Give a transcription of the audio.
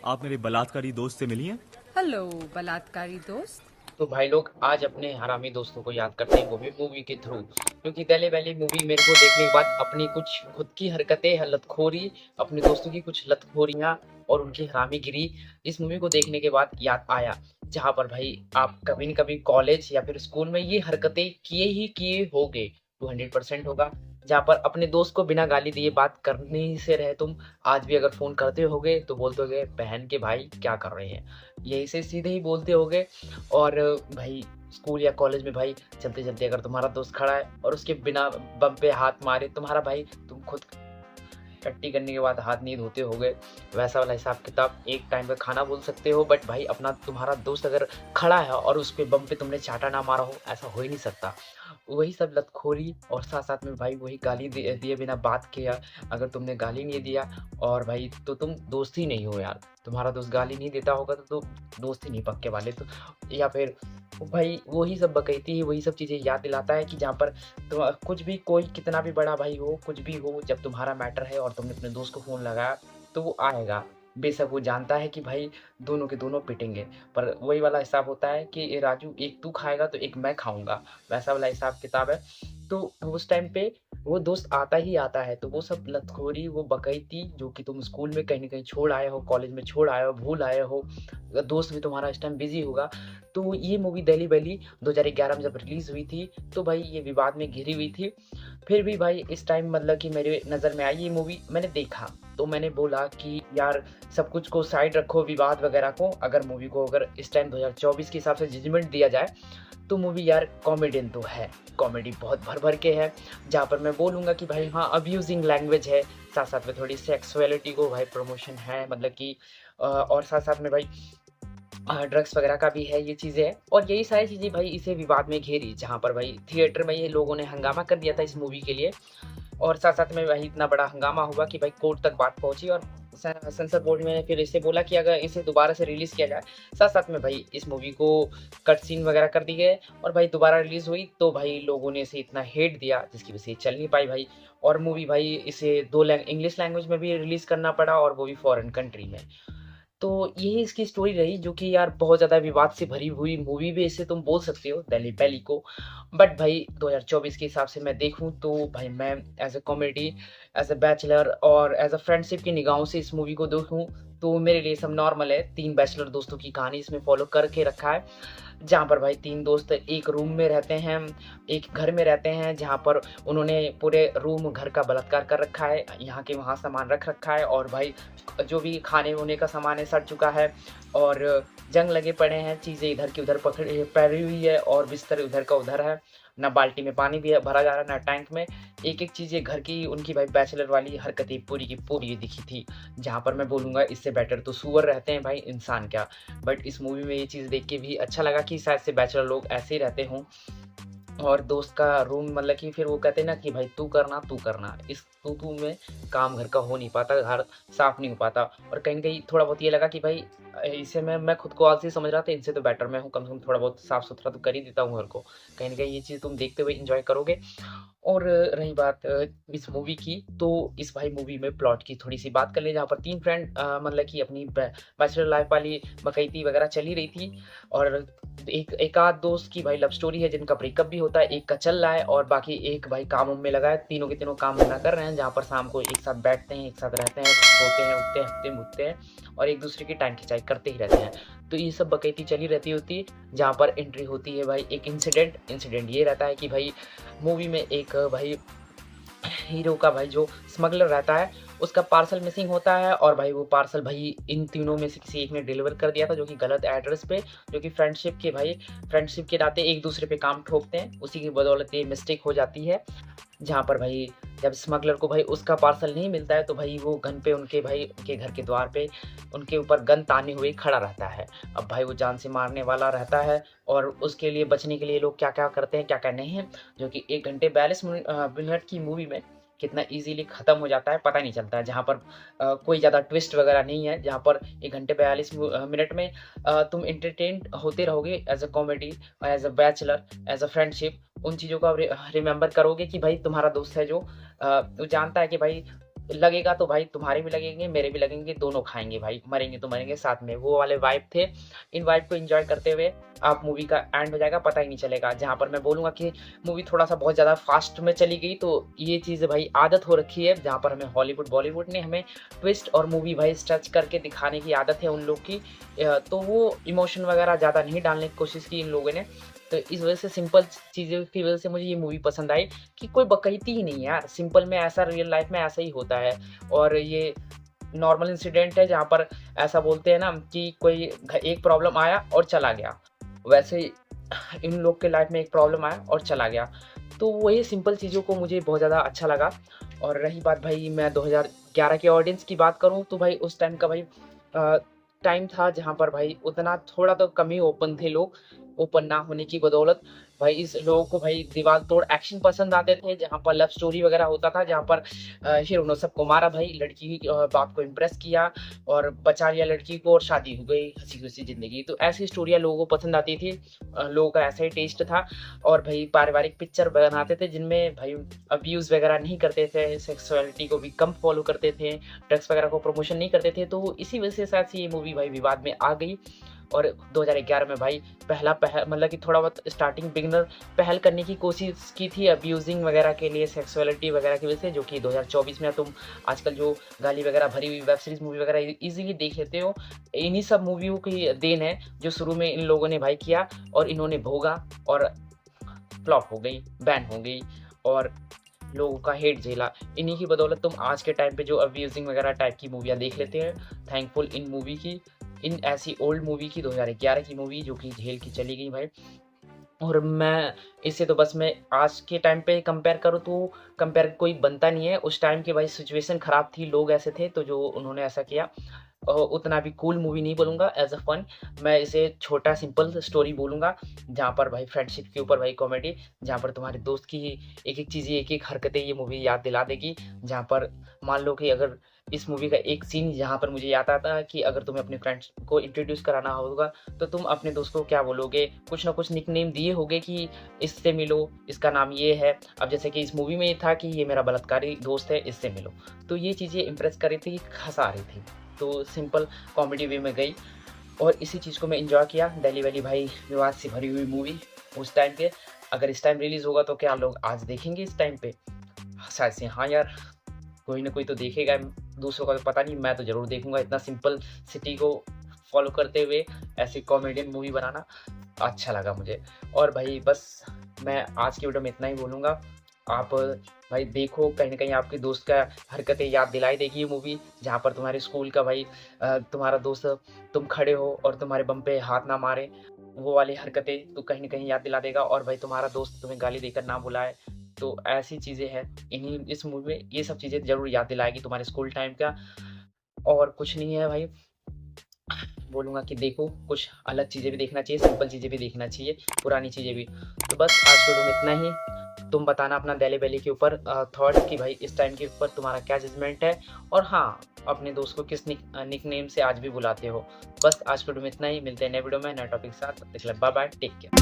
आप मेरे बलात्कारी दोस्त से मिली हैं? हेलो बलात्कारी दोस्त। तो भाई लोग आज अपने हरामी दोस्तों को याद करते हैं, वो भी मूवी के थ्रू। क्योंकि पहले पहले मूवी मेरे को देखने के बाद अपनी कुछ खुद की हरकतें, लतखोरी, अपने दोस्तों की कुछ लतखोरियाँ और उनकी हरामीगिरी इस मूवी को देखने के बाद याद आया। जहाँ पर भाई आप कभी न कभी कॉलेज या फिर स्कूल में ये हरकतें किए ही किए होगे, 200% होगा। जहाँ पर अपने दोस्त को बिना गाली दिए बात करने ही से रहे तुम, आज भी अगर फ़ोन करते होगे तो बोलते होगे बहन के भाई क्या कर रहे हैं, यही से सीधे ही बोलते होगे। और भाई स्कूल या कॉलेज में भाई चलते चलते अगर तुम्हारा दोस्त खड़ा है और उसके बिना बम पे हाथ मारे तुम्हारा भाई, तुम खुद टट्टी करने के बाद हाथ नहीं धोते होगे, वैसा वाला हिसाब किताब एक टाइम का खाना बोल सकते हो। बट भाई अपना तुम्हारा दोस्त अगर खड़ा है और उस पे बम पे तुमने चाटा ना मारा हो, ऐसा हो ही नहीं सकता। वही सब लतखोरी और साथ साथ में भाई वही गाली दिए बिना बात किया। अगर तुमने गाली नहीं दिया और भाई तो तुम दोस्त ही नहीं हो यार। तुम्हारा दोस्त गाली नहीं देता होगा तो दोस्त ही नहीं पक्के वाले तो। या फिर भाई वही सब बकैती है, वही सब चीज़ें याद दिलाता है कि जहाँ पर तो कुछ भी, कोई कितना भी बड़ा भाई हो, कुछ भी हो, जब तुम्हारा मैटर है और तुमने अपने दोस्त को फ़ोन लगाया तो वो आएगा। बेशक वो जानता है कि भाई दोनों के दोनों पिटेंगे, पर वही वाला हिसाब होता है कि ए राजू, एक तू खाएगा तो एक मैं खाऊँगा, वैसा वाला हिसाब किताब है। तो उस टाइम पे वो दोस्त आता ही आता है। तो वो सब लतखोरी, वो बकैती जो कि तुम स्कूल में कहीं न कहीं छोड़ आए हो, कॉलेज में छोड़ आए हो, भूल आए हो, दोस्त भी तुम्हारा इस टाइम बिज़ी होगा। तो ये मूवी दिल्ली वैली 2011 में जब रिलीज़ हुई थी, तो भाई ये विवाद में घिरी हुई थी। फिर भी भाई इस टाइम मतलब कि मेरे नज़र में आई ये मूवी, मैंने देखा, तो मैंने बोला कि यार सब कुछ को साइड रखो, विवाद वगैरह को, अगर मूवी को अगर इस टाइम 2024 के हिसाब से जजमेंट दिया जाए, तो मूवी यार कॉमेडियन तो है, कॉमेडी बहुत भर-भर के है। जहाँ पर मैं बोलूँगा कि भाई हाँ, अब्यूज़िंग लैंग्वेज है, साथ-साथ में थोड़ी सेक्सुअलिटी को भाई प्रमोशन है, मतलब कि और साथ-साथ में भाई ड्रग्स वगैरह का भी है, ये चीज़ें हैं। और यही सारी चीज़ें भाई इसे विवाद में घेरी, जहाँ पर भाई थिएटर में ये लोगों ने हंगामा कर दिया था इस मूवी के लिए। और साथ-साथ में भाई इतना बड़ा हंगामा हुआ कि भाई कोर्ट तक बात पहुँची और सेंसर बोर्ड ने फिर इसे बोला कि अगर इसे दोबारा से रिलीज़ किया जाए। साथ-साथ में भाई इस मूवी को कट सीन वगैरह कर दिए गए और भाई दोबारा रिलीज़ हुई तो भाई लोगों ने इसे इतना हेट दिया जिसकी वजह से ये चल नहीं पाई भाई। और मूवी भाई इसे 2 इंग्लिश लैंग्वेज में भी रिलीज़ करना पड़ा और वो भी फॉरेन कंट्री में। तो यही इसकी स्टोरी रही, जो कि यार बहुत ज़्यादा विवाद से भरी हुई मूवी भी इसे तुम बोल सकते हो, दिल्ली वैली को। बट भाई 2024 के हिसाब से मैं देखूँ तो भाई मैं as a comedy, as a bachelor और एज़ अ फ्रेंडशिप की निगाहों से इस मूवी को देखूँ तो मेरे लिए सब नॉर्मल है। 3 बैचलर दोस्तों की कहानी इसमें फ़ॉलो करके रखा है। जहाँ पर भाई 3 दोस्त एक रूम में रहते हैं, एक घर में रहते हैं, जहाँ पर उन्होंने पूरे रूम घर का बलात्कार कर रखा है, यहाँ के वहाँ सामान रख रखा है और भाई जो भी खाने-वाने का सामान है सड़ चुका है और जंग लगे पड़े हैं, चीज़ें इधर की उधर पकड़ी पड़ी हुई है और बिस्तर उधर का उधर है, ना बाल्टी में पानी भी है भरा जा रहा है, ना टैंक में। एक-एक चीज़ें घर की उनकी भाई बैचलर वाली हरकतें पूरी की पूरी दिखी थी, जहाँ पर मैं बोलूँगा इससे बेटर तो सूअर रहते हैं भाई, इंसान क्या। बट इस मूवी में ये चीज़ देख के भी अच्छा लगा कि शायद से बैचलर लोग ऐसे ही रहते हों। और दोस्त का रूम मतलब कि फिर वो कहते हैं ना कि भाई तू करना, इस तू में काम घर का हो नहीं पाता, घर साफ नहीं हो पाता। और कहीं न कहीं थोड़ा बहुत ये लगा कि भाई इसे मैं खुद को आलसी समझ रहा था, इनसे तो बेटर मैं हूँ, कम से कम थोड़ा बहुत साफ-सुथरा तो कर ही देता हूँ घर को। कहीं न कहीं ये चीज़ तुम देखते हुए एन्जॉय करोगे। और रही बात इस मूवी की, तो इस भाई मूवी में प्लॉट की थोड़ी-सी बात कर लें, जहाँ पर 3 फ्रेंड मतलब कि अपनी बैचलर लाइफ़ वाली बकैती वगैरह चली रही थी। और एक एकाध दोस्त की भाई लव स्टोरी है जिनका ब्रेकअप भी होता है, एक का चल रहा है और बाकी एक भाई काम-वाम में लगा है। तीनों के तीनों काम-धंधा कर रहे हैं, जहाँ पर शाम को एक साथ बैठते हैं, एक साथ रहते हैं, सोते हैं, उठते हैं, हँसते-मूदते हैं और एक-दूसरे की टाइम खिंचाई करते ही रहते हैं। तो ये सब बकैती चली रहती होती है, जहाँ पर एंट्री होती है भाई एक इंसिडेंट ये रहता है कि भाई मूवी में एक भाई हीरो का भाई जो स्मगलर रहता है, उसका पार्सल मिसिंग होता है और भाई वो पार्सल भाई इन तीनों में से किसी एक ने डिलीवर कर दिया था, जो कि गलत एड्रेस पे, जो कि फ्रेंडशिप के नाते एक-दूसरे पे काम ठोकते हैं, उसी की बदौलत ये मिस्टेक हो जाती है। जहाँ पर भाई जब स्मगलर को भाई उसका पार्सल नहीं मिलता है, तो भाई वो गन पे उनके घर के द्वार पे उनके ऊपर गन ताने हुए खड़ा रहता है। अब भाई वो जान से मारने वाला रहता है और उसके लिए बचने के लिए लोग क्या-क्या करते हैं, क्या-क्या नहीं है, जो कि 1 घंटे 42 मिनट की मूवी में कितना ईज़िली ख़त्म हो जाता है, पता नहीं चलता है। जहाँ पर कोई ज़्यादा ट्विस्ट वगैरह नहीं है, जहाँ पर 1 घंटे 42 मिनट में तुम एंटरटेन्ड होते रहोगे as a comedy, as a bachelor, as a friendship. उन चीज़ों को आप रिमेंबर करोगे कि भाई तुम्हारा दोस्त है जो वो जानता है कि भाई लगेगा तो भाई तुम्हारे भी लगेंगे, मेरे भी लगेंगे, दोनों खाएँगे भाई, मरेंगे तो मरेंगे साथ में। वो वाले वाइब थे। इन वाइब को एन्जॉय करते हुए आप मूवी का एंड हो जाएगा, पता ही नहीं चलेगा। जहाँ पर मैं बोलूँगा कि मूवी थोड़ा-सा बहुत ज़्यादा फ़ास्ट में चली गई, तो ये चीज़ भाई आदत हो रखी है, जहाँ पर हमें हॉलीवुड, बॉलीवुड ने हमें ट्विस्ट और मूवी भाई स्ट्रेच करके दिखाने की आदत है उन लोग की। तो वो इमोशन वगैरह ज़्यादा नहीं डालने की कोशिश की इन लोगों ने। तो इस वजह से सिंपल चीज़ों की वजह से मुझे ये मूवी पसंद आई कि कोई बकैती ही नहीं है यार, सिंपल में ऐसा रियल लाइफ में ऐसा ही होता है। और ये नॉर्मल इंसिडेंट है, जहाँ पर ऐसा बोलते हैं ना कि कोई एक प्रॉब्लम आया और चला गया, वैसे ही इन लोग के लाइफ में एक प्रॉब्लम आया और चला गया। तो वही सिंपल चीज़ों को मुझे बहुत ज़्यादा अच्छा लगा। और रही बात भाई, मैं 2011 के ऑडियंस की बात करूँ तो भाई उस टाइम का भाई टाइम था जहाँ पर भाई उतना थोड़ा तो कम ही ओपन थे लोग। ओपन ना होने की बदौलत भाई इस लोगों को भाई दीवार तोड़ एक्शन पसंद आते थे, जहाँ पर लव स्टोरी वगैरह होता था, जहाँ पर हीरो ने सबको मारा भाई, लड़की की बाप को इम्प्रेस किया और बचा लिया लड़की को और शादी हो गई, हँसी खुशी ज़िंदगी। तो ऐसी स्टोरियाँ लोगों को पसंद आती थी। लोगों का ऐसा ही टेस्ट था। और भाई पारिवारिक पिक्चर बनाते थे जिनमें भाई अब्यूज़ वगैरह नहीं करते थे, सेक्सुअलिटी को भी कम फॉलो करते थे, ड्रग्स वगैरह को प्रमोशन नहीं करते थे। तो इसी वजह से शायद से ये मूवी भाई विवाद में आ गई। और 2011 में भाई मतलब कि थोड़ा बहुत स्टार्टिंग बिगिनर पहल करने की कोशिश की थी अब्यूजिंग वगैरह के लिए, सेक्सुअलिटी वगैरह की वजह से, जो कि 2024 में तुम आजकल जो गाली वगैरह भरी हुई वेब सीरीज़ मूवी वगैरह ईज़िली देख लेते हो। इन्हीं सब मूवियों की देन है जो शुरू में इन लोगों ने भाई किया और इन्होंने भोगा और फ्लॉप हो गई, बैन हो गई और लोगों का हेट झेला। इन्हीं की बदौलत तुम आज के टाइम पे जो अब्यूजिंग वगैरह टाइप की मूवियाँ देख लेते हैं। थैंकफुल इन मूवी की, इन ऐसी ओल्ड मूवी की, 2011 की मूवी जो कि झेल की चली गई भाई। और मैं इससे तो बस मैं आज के टाइम पे कंपेयर करूँ तो कंपेयर कोई बनता नहीं है। उस टाइम की भाई सिचुएशन ख़राब थी, लोग ऐसे थे तो जो उन्होंने ऐसा किया। उतना भी कूल मूवी नहीं बोलूँगा एज़ अ फन, मैं इसे छोटा सिंपल स्टोरी बोलूँगा, जहाँ पर भाई फ्रेंडशिप के ऊपर भाई कॉमेडी, जहाँ पर तुम्हारे दोस्त की एक-एक चीज़ें, एक-एक हरकतें ये मूवी याद दिला देगी। जहाँ पर मान लो कि अगर इस मूवी का एक सीन जहाँ पर मुझे याद आता है कि अगर तुम्हें अपने फ्रेंड्स को इंट्रोड्यूस कराना होगा तो तुम अपने दोस्त को क्या बोलोगे? कुछ ना कुछ निकनेम दिए होंगे कि इससे मिलो, इसका नाम ये है। अब जैसे कि इस मूवी में ये था कि ये मेरा बलात्कारी दोस्त है, इससे मिलो। तो ये चीज़ें इम्प्रेस कर रही थी, हँसा रही थी। तो सिंपल कॉमेडी वे में गई और इसी चीज़ को मैं एन्जॉय किया। दिल्ली वैली भाई विवाद से भरी हुई मूवी उस टाइम पे, अगर इस टाइम रिलीज़ होगा तो क्या लोग आज देखेंगे इस टाइम पे? शायद से हाँ यार, कोई ना कोई तो देखेगा, दूसरों का तो पता नहीं, मैं तो ज़रूर देखूँगा। इतना सिंपल सिटी को फॉलो करते हुए ऐसी कॉमेडियन मूवी बनाना अच्छा लगा मुझे। और भाई बस मैं आज की वीडियो में इतना ही बोलूँगा। आप भाई देखो, कहीं न कहीं आपके दोस्त का हरकतें याद दिलाई देगी ये मूवी, जहाँ पर तुम्हारे स्कूल का भाई तुम्हारा दोस्त, तुम खड़े हो और तुम्हारे बम पे हाथ ना मारे, वो वाली हरकतें तो कहीं न कहीं याद दिला देगा। और भाई तुम्हारा दोस्त तुम्हें गाली देकर ना बुलाए, तो ऐसी चीज़ें हैं इस मूवी में, ये सब चीज़ें ज़रूर याद दिलाएगी तुम्हारे स्कूल टाइम का। और कुछ नहीं है भाई, बोलूँगा कि देखो, कुछ अलग चीज़ें भी देखना चाहिए, सिंपल चीज़ें भी देखना चाहिए, पुरानी चीज़ें भी। तो बस आज के वीडियो में इतना ही। तुम बताना अपना दिल्ली वैली के ऊपर थॉट कि भाई इस टाइम के ऊपर तुम्हारा क्या जजमेंट है, और हाँ, अपने दोस्त को किस निकनेम से आज भी बुलाते हो। बस आज के वीडियो में इतना ही, मिलते हैं नए वीडियो में नए टॉपिक के साथ। तब तक के लिए बाय बाय, टेक केयर।